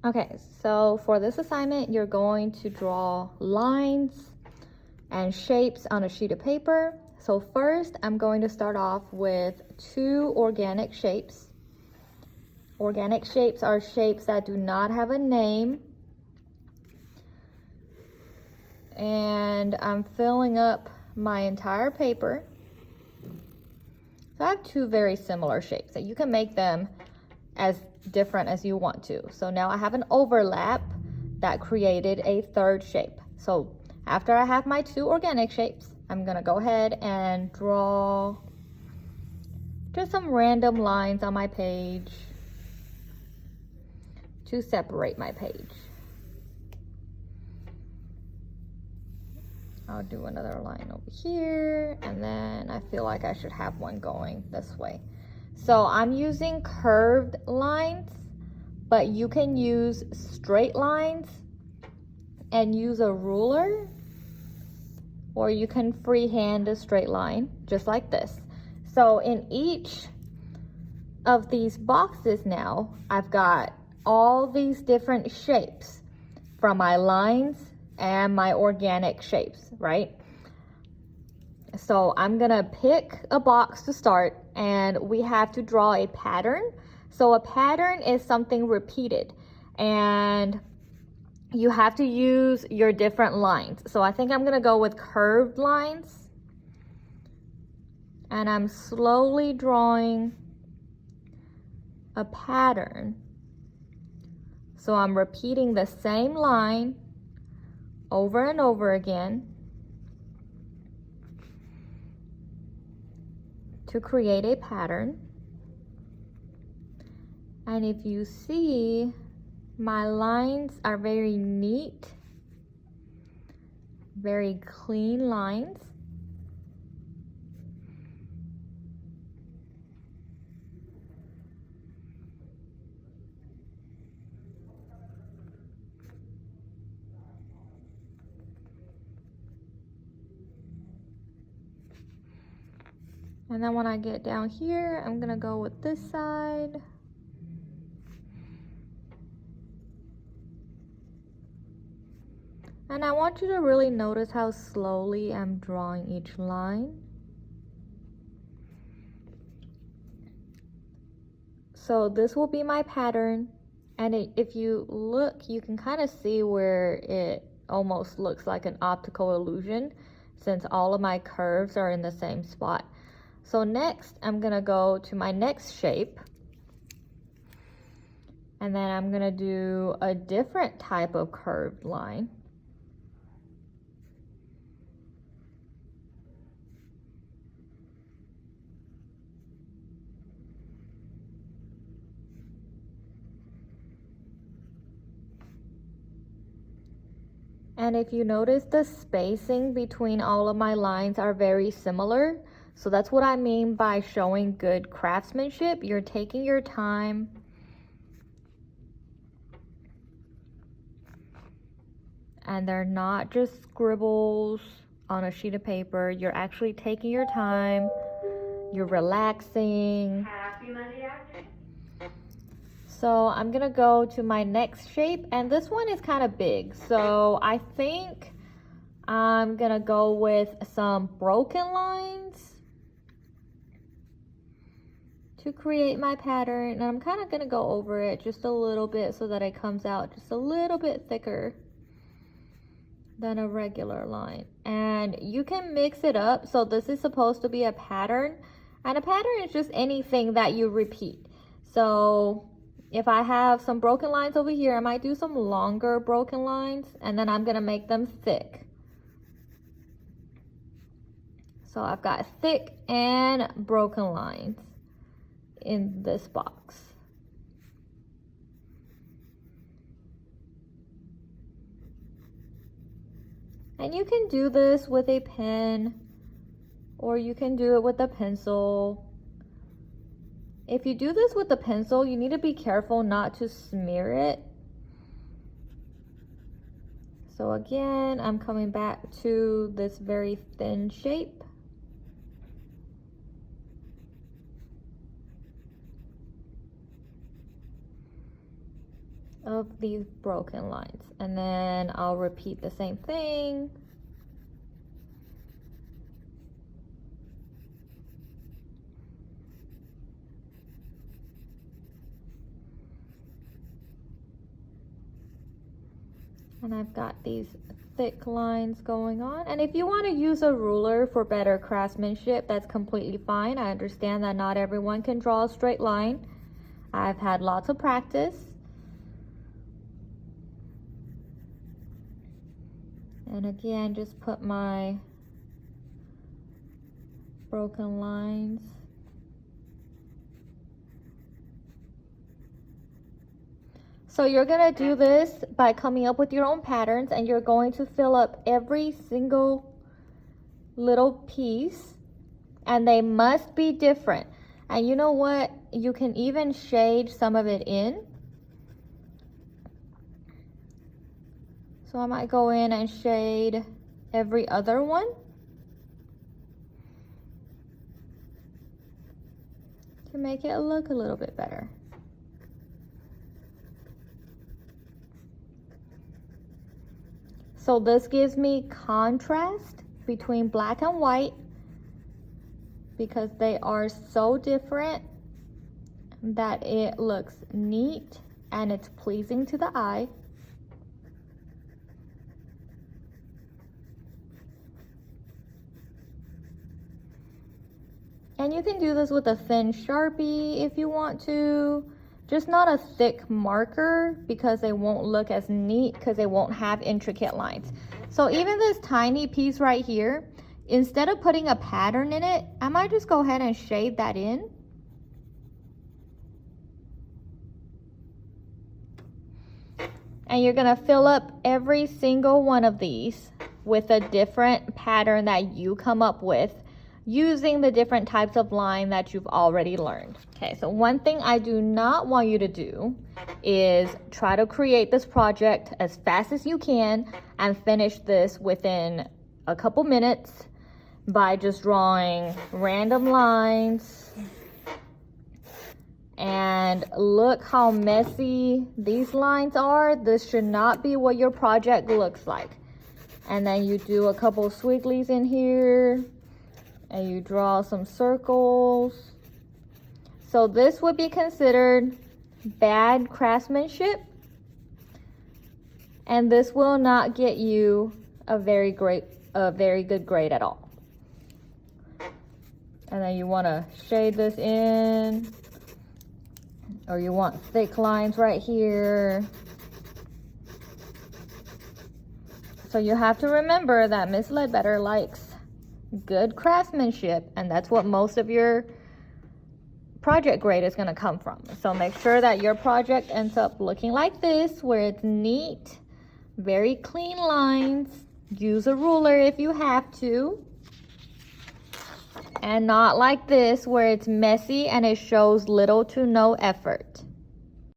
Okay, so for this assignment, you're going to draw lines and shapes on a sheet of paper. So first, I'm going to start off with 2 organic shapes. Organic shapes are shapes that do not have a name. And I'm filling up my entire paper. So I have 2 very similar shapes, and you can make them as different as you want to. So now I have an overlap that created a 3rd shape. So after I have my 2 organic shapes, I'm gonna go ahead and draw just some random lines on my page to separate my page. I'll do another line over here, and then I feel like I should have one going this way. So I'm using curved lines, but you can use straight lines and use a ruler, or you can freehand a straight line just like this. So in each of these boxes now, I've got all these different shapes from my lines and my organic shapes, right? So I'm gonna pick a box to start, and we have to draw a pattern. So a pattern is something repeated, and you have to use your different lines. So I think I'm gonna go with curved lines, and I'm slowly drawing a pattern. So I'm repeating the same line over and over again to create a pattern. And if you see, my lines are very neat, very clean lines. And then when I get down here, I'm gonna go with this side. And I want you to really notice how slowly I'm drawing each line. So this will be my pattern. And if you look, you can kind of see where it almost looks like an optical illusion, since all of my curves are in the same spot. So next, I'm gonna go to my next shape. And then I'm gonna do a different type of curved line. And if you notice, the spacing between all of my lines are very similar. So that's what I mean by showing good craftsmanship. You're taking your time. And they're not just scribbles on a sheet of paper. You're actually taking your time. You're relaxing. Happy Monday afternoon. So I'm gonna go to my next shape, and this one is kind of big. So I think I'm gonna go with some broken lines to create my pattern. And I'm kind of gonna go over it just a little bit so that it comes out just a little bit thicker than a regular line. And you can mix it up. So this is supposed to be a pattern, and a pattern is just anything that you repeat. So if I have some broken lines over here, I might do some longer broken lines, and then I'm gonna make them thick. So I've got thick and broken lines in this box. And you can do this with a pen, or you can do it with a pencil. If you do this with a pencil, you need to be careful not to smear it. So again, I'm coming back to this very thin shape. of these broken lines. And then I'll repeat the same thing. And I've got these thick lines going on. And if you want to use a ruler for better craftsmanship, that's completely fine. I understand that not everyone can draw a straight line. I've had lots of practice. And again, just put my broken lines. So you're gonna do this by coming up with your own patterns, and you're going to fill up every single little piece, and they must be different. And you know what? You can even shade some of it in. So I might go in and shade every other one. To make it look a little bit better. So this gives me contrast between black and white because they are so different that it looks neat and it's pleasing to the eye. And you can do this with a thin Sharpie if you want to. Just not a thick marker because they won't look as neat because they won't have intricate lines. So even this tiny piece right here, instead of putting a pattern in it, I might just go ahead and shade that in. And you're gonna fill up every single one of these with a different pattern that you come up with using the different types of line that you've already learned. Okay, so one thing I do not want you to do is try to create this project as fast as you can and finish this within a couple minutes by just drawing random lines. And look how messy these lines are. This should not be what your project looks like. And then you do a couple swigglies in here. And you draw some circles. So this would be considered bad craftsmanship. And this will not get you a very good grade at all. And then you want to shade this in. Or you want thick lines right here. So you have to remember that Miss Ledbetter likes good craftsmanship, and that's what most of your project grade is going to come from. So make sure that your project ends up looking like this, where it's neat, very clean lines. Use a ruler if you have to, and not like this where it's messy and it shows little to no effort.